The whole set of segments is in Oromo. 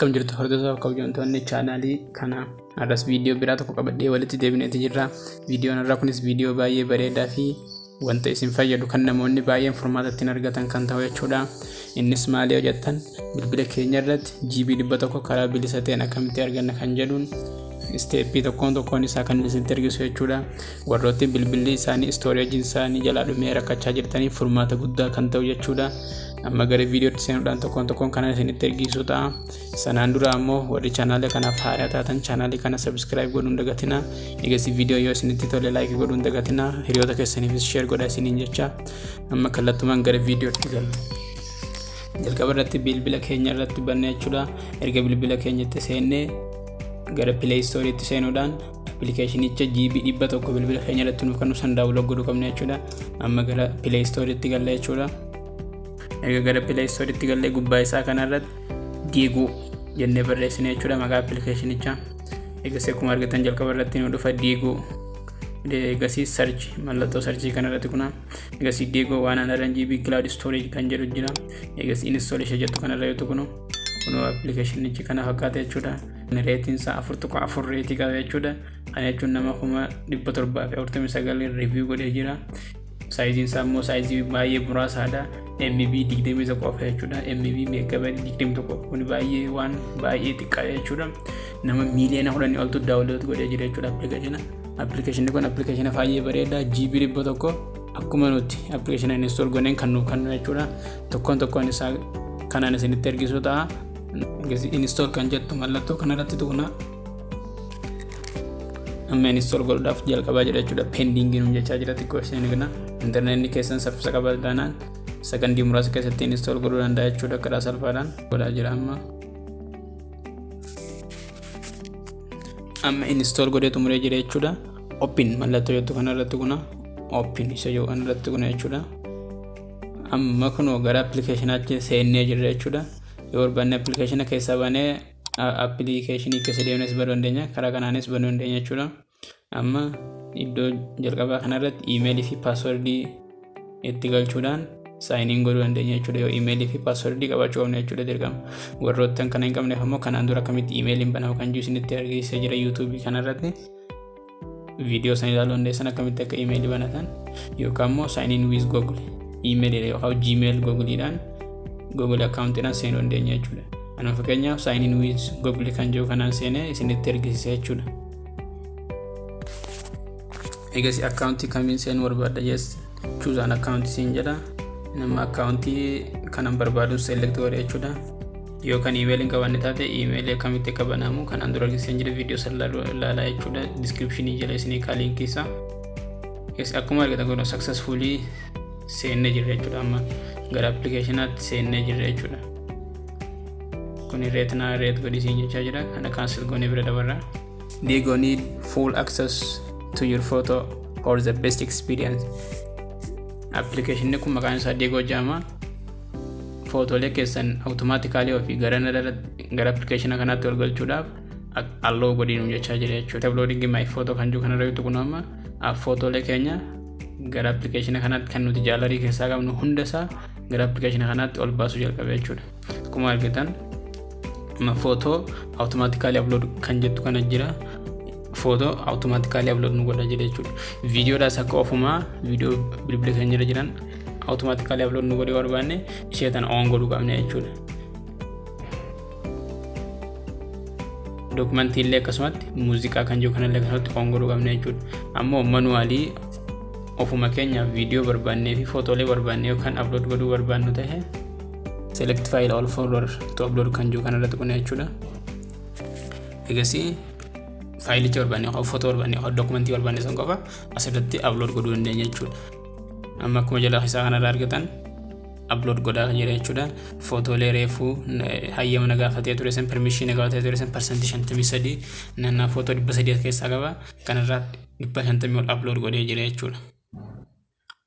Akkam jirtu hordoftoota kabajamtoonni chaanaalii kana arras viidiyoo biraa tokko qabadhee walitti deebineeti jirra. Viidiyoon irraa kunis viidiyoo baay'ee bareedaa fi wanta isin fayyadu kan namoonni baay'een furmaata ittiin argatan kan ta'u jechuudha. Innis maali yoo jettan bilbila keenya irratti GB 100 karaa bilisa ta'een akkamitti arganna kan jedhuun isteeppii tokkoon isaa kan isinitti argisu jechuudha. Warrooti bilbilli isaanii istooreejiin isaanii jalaa dhumee rakkachaa jirtaniif furmaata guddaa kan ta'u jechuudha. Amma gara viidiyootti seenuudhaan tokkoon kana isinitti argisu ta'a. Sanaan dura ammoo warri chaanaalii kanaaf haaraa taatan chaanaalii kana subscribe godhuun dagatina. Egas viidiyoo yoo isinitti tole like godhuun dagatina. Hiriyoota keessaniifis share godhaa isiniin jecha. Amma kallattumaan gara viidiyootti galna. Jalqaba irratti bilbila keenya irratti banna jechuudha. Erga bilbila keenyatti seennee gara Play Store itti seenuudhaan appilikeeshinicha GB 100 bilbila keenya irratti nuuf kan nuuf daawunlood godhuu qabna jechuudha. Amma gara Play Store itti galla jechuudha. Erga gara Play Store itti gallee gubbaa isaa kanarratti Diigo jennee barreessine jechuudha maqaa appilikeeshinicha. Egas akkuma argitan jalqaba irratti nu dhufa Diigo. Egas search mallattoo search kanarratti kuna. Egas Diigo 100 GB cloud storage kan jedhu jira. Egas install ishee jettu kanarra yoo tuqnu kuno appilikeeshinichi kana fakkaata jechuudha. Rating isaa 4.4 rating qaba jechuudha. Kana jechuun nama 749 review godhee jira. Size isaa immoo size baay'ee muraasaadha. MB 20 qofa jechuudha. MB megabyte 20 qofa kun baay'ee xiqqaa jechuudha. Nama miiliyoona 10 oltu daawunlood godhee jira jechuudha appilikeeshiniin kun appilikeeshina baay'ee bareedaa GB 100 akkuma nuti appilikeeshina install gooneen kan nuuf kennu jechuudha. Tokkoon isaa kanaan isinitti argisu ta'a. Install kan jettu mallattoo kanarratti tuqna. Amma install godhuudhaaf jalqabaa jira jechuudha. Pending nu jechaa jira xiqqoo isheen kana. Interneetni keessan saffisa qabatanaan sakandii muraasa keessatti install godhuu danda'a jechuudha. Karaa salphaadhaan godhaa jira amma install godhee xumuree jira jechuudha. Open mallattoo jettu kanarratti kuna open isa yoo kanarratti kuna jechuudha. Amma kunoo gara appilikeeshinaatti seennee jira jechuudha. Yoo barbaanne appilikeeshina keessaa baanee appilikeeshinii keessa deemnes banuu dandeenya. Karaa kanaanis banuu dandeenya jechuudha. Amma iddoo jalqabaa kanarratti emailii fi passwordii itti galchuudhaan sign in godhuu dandeenya jechuudha. Yoo emailii fi passwordii qabaachuu qabna jechuudha dirqama. Warroottan kana hin qabneef ammoo kanaan dura akkamitti emailiin banamu kan jiru isinitti argisiisee jira YouTube kanarratti. Viidiyoo sana ilaaluu dandeessan akkamitti akka emailii banatan yookaan immoo sign in with Google email yookaan Gmail Googleedhaan Google accountidhaan seenuu dandeenya jechuudha. Ana fakkeenyaaf sign in with Google kan jiru kanaan seenee isinitti argisiisee jechuudha. Egas account kamiin seenuu barbaadda jees choose an account siin jedha. Nama account kanan barbaadu select godhe jechuudha. Yoo kan email hin qabanne taate email akkamitti akka banamu kanaan dura argisiisan jira viidiyoo ilaalaa jechuudha. Description jala isinii kaa link isaa. Egas akkuma argitan kun successfully seennee jira jechuudha. Amma gara appilikeeshinaatti seennee jira jechuudha. Kuni rate godhisiin jechaa jira. Kana cancel goonee bira dabarra. Diigo need full access to your photo for the best experience. Appilikeeshinni kun maqaan isaa Diigo jedhama. Footoolee keessan automatically ofii gara appilikeeshina kanaatti ol galchuudhaaf allow godhiinu jechaa jira jechuudha. Uploading my photo kan jiru kanarra yoo tuqnu amma footoolee keenya gara appilikeeshina kanaatti kan nuti jaalarii keessaa qabnu hundasaa gara appilikeeshina kanaatti ol baasuu jalqabe jechuudha. Akkuma argitan amma footoo automatically upload kan jettu kana jira. Foto automatically upload nu godha jira jechuudha. Viidiyoodhaas akka ofumaa viidiyoo bilbila keenya irra jiran automatically upload nu godhee barbaanne isheetan on godhuu qabna jechuudha. Dokumentii illee akkasumatti muuziqaa kan jiru kanallee akkasumatti on godhuu qabna jechuudha. Ammoo manuwaalii ofuma keenya viidiyoo barbaannee fi footoolee barbaannee yookaan upload godhuu barbaannu ta'e select file all folder to upload kan jiru kanarratti kuna jechuudha. Egasii faayilicha barbaanne yookaan footoo barbaanne yookaan dokumentii barbaanne san qofa asirratti upload godhuu dandeenya jechuudha. Amma akkuma jala isaa kanarraa argitan upload godhaa jira jechuudha. Footoolee reefuu hayyama na gaafatee ture san permission na gaafatee ture san %53 nannaa footoo 300 keessaa qaba. Kanarraa 550 ol upload godhee jira jechuudha.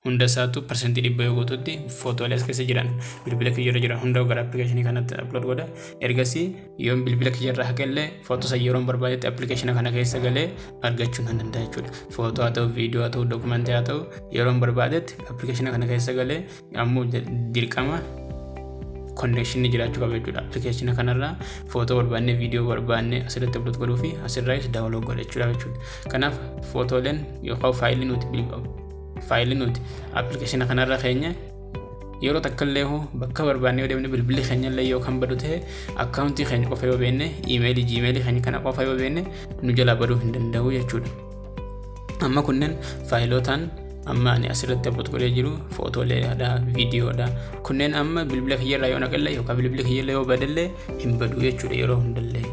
Hunda isaatu %100 yoo gootutti footoolee as keessa jiran bilbila kiyya irra jiran hunda gara appilikeeshinii kanatti upload godha. Ergasii yoo bilbila kiyya irraa haqallee footoo san yeroo barbaadetti appilikeeshina kana keessa galee argachuu nan danda'a jechuudha. Footoo haa ta'u, viidiyoo haa ta'u, dokumentii haa ta'u yeroo barbaadetti appilikeeshina kana keessa galee ammoo dirqama connection ni jiraachuu qaba jechuudha. Application kanarraa footoo barbaanne viidiyoo barbaanne asirratti upload godhuu fi asirraas download godhachuudha jechuudha. Kanaaf footooleen yookaan faayilii nuti application kanarraa keenya yeroo takkallee bakka barbaanne yoo deemne bilbilli keenya illee yoo kan badu ta'e akkaawuntii keenya qofa yoo beenne emailii gmailii keenya kana qofa yoo beenne nu jalaa baduu hin danda'u jechuudha. Amma kunneen faayilotaan amma ani asirratti upload godhee jiru footooleedha, viidiyoodha. Kunneen amma bilbila kiyyarraa yoo naqalle yookaan bilbila kiyyarraa yoo badallee hin badu jechuudha yeroo hundallee.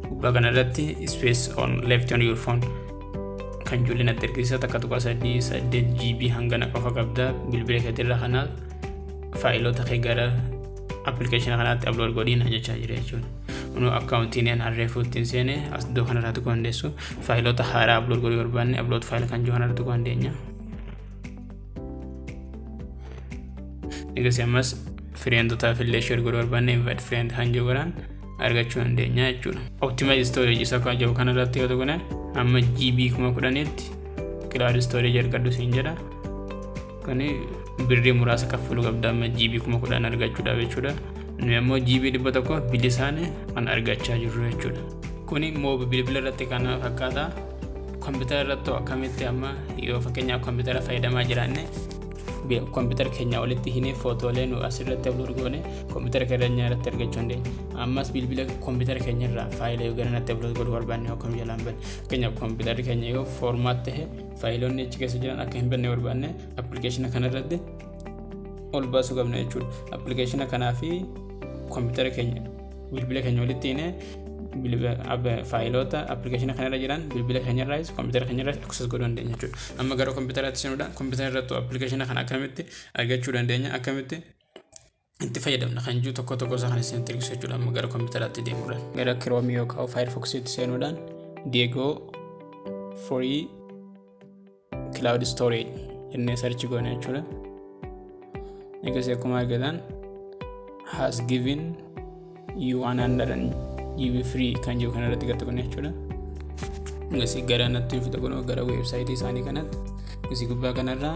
Gubbaa kanarratti space on left on your phone kan julina terkisa takka tuqa 8 GB hangana qofa qabda bilbila keetirraa. Kanaaf faayilota kee gara application kanaatti upload godhiin jechaa jira jechuudha. Unu accountiin harreefuutiin seene as iddoo kanarratti dandeessu faayilota haaraa upload godhuu barbaanne upload file kan jiru kanarratti dandeenya. Egaa ammas friendotaaf illee share godhuu barbaanne invite friend kan jiru garaan argachuu dandeenya jechuudha. Optimize storage isa kan jiru kanarratti yoo ta'u amma GB 10,000tti cloud storage argadhu siin jedha. Kani birrii muraasa kaffaluu qabda amma GB 10,000 argachuudhaaf jechuudha. Nu ammoo GB 100 bilisaan kan argachaa jirru jechuudha. Kuni bilbila irratti kan fakkaata. Kompiitara irratti akkamitti amma yoo fakkeenyaaf kompiitara fayyadamaa jiraanne kompiitara keenya walitti hine footoolee nu asirratti upload goone kompiitara keenya irratti argachuu dandeenya. Ammas bilbila kompiitara keenya irraa faayilii yoo garanatti upload godhuu barbaanne akkam jalaan banne. Fakkeenyaaf kompiitara keenya yoo formaat ta'e faayiloonni achi keessa jiran akka hin banne barbaanne application kanarratti ol baasuu qabna jechuudha. Application kanaa fi kompiitara keenya bilbila keenya walitti hine faayilota application kanarra jiran bilbila keenya irraas kompiitara keenya irraas access godhuu dandeenya jechuudha. Amma gara kompiitaraatti seenuudhaan kompiitara irratti application kana akkamitti argachuu dandeenya, akkamitti itti fayyadamna kan jiru tokko isaa kan isin tirkisuu jechuudha. Amma gara kompiitaraatti deemuudhaan gara Chrome yookaan Firefoxitti seenuudhaan Diego free cloud storage jennee search goone jechuudha. Egaa akkuma argitan has given you 100 GB free kan jiru kanarratti gattaqone jechuudha. Ngasi gara natti fita gono gara website isaanii kanatti ngasi gubbaa kanarraa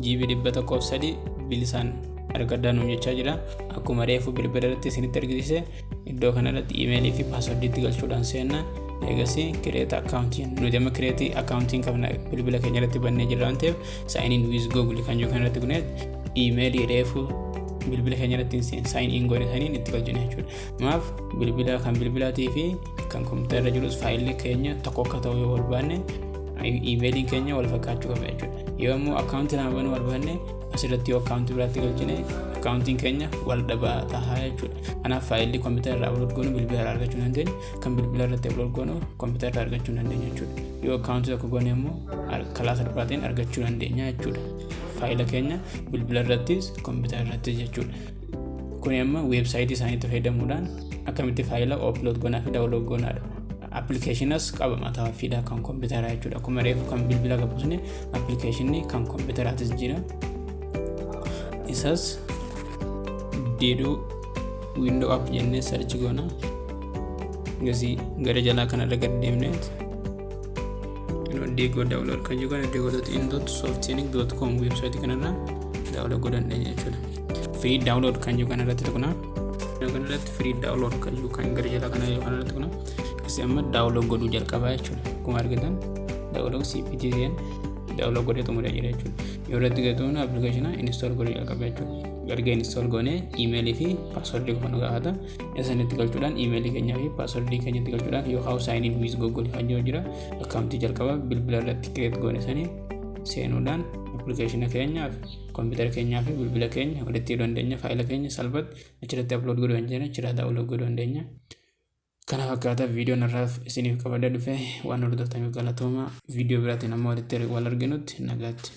GB 103 bilisaan argaddaa nu jechaa jira. Akkuma reefu bilbila irratti isinitti argisiise iddoo kanarratti emailii fi password itti galchuudhaan seenna. Eegasi create account nuti amma create account qabna bilbila keenya irratti bannee jirra waan ta'eef sign in with Google kan jiru kanarratti kunet emailii reefu bilbila keenya irratti sign in goone saniin itti galchine jechuudha. Maaf bilbila kan bilbilaatii fi kan kompiitara jirus faayilii keenya tokko akka ta'u yoo barbaanne emailii keenya wal fakkaachuu qaba jechuudha. Yoo ammoo account nama banuu barbaanne asirratti yoo account biraatti galchine accountiin keenya wal dhabaa ta'a jechuudha. Kanaaf faayilii kompiitara irraa upload goonu bilbila irraa argachuu dandeenya, kan bilbila irratti upload goonu kompiitara irraa argachuu dandeenya jechuudha. Yoo account tokko goone ammoo karaa salphaatiin argachuu dandeenya jechuudha. Faayila keenya bilbila irrattis kompiitara irrattis jechuudha. Kun amma website isaaniitti fayyadamuudhaan akkamitti faayila upload goonaa fi download goonaadha. Applicationas qaba mataa fi kan kompiitara jechuudha. Akkuma reefu kan bilbila qabusne application kan kompiitaraatis jira. Isas Dido window app jennee search goona. Ngasi gara jalaa kanarra gad deemneet Diego download kan jiru kana diego.in.softonic.com website kanarra download godhan jechuudha. Free download kan jiru kanarratti tukuna. Kanarratti free download kan jiru kan gara jalaa kana kanarratti tukuna. Kasi amma download godhuu jalqabaa jechuudha. Akkuma argitan download CPTN download godhee xumuree jira jechuudha. Yoo irratti gatuun application install godhuu jalqabaa jechuudha. Erga install goone emailii fi password kan gaafata. Isanitti galchuudhaan emailii keenya fi password keenya itti galchuudhaan yoo sign in with Google kan jira account jalqaba bilbila irratti create goone sanii seenuudhaan application keenya fi kompiitara keenya fi bilbila keenya walitti hidhuu dandeenya. Faayila keenya salphatti achirratti upload godhuu dandeenya, achirraa download godhuu dandeenya. Kana fakkaata viidiyoon irraaf isiniif qabadee dhufe waan hordoftaniif galatooma. Viidiyoo biraatiin amma walitti wal arginutti nagaatti.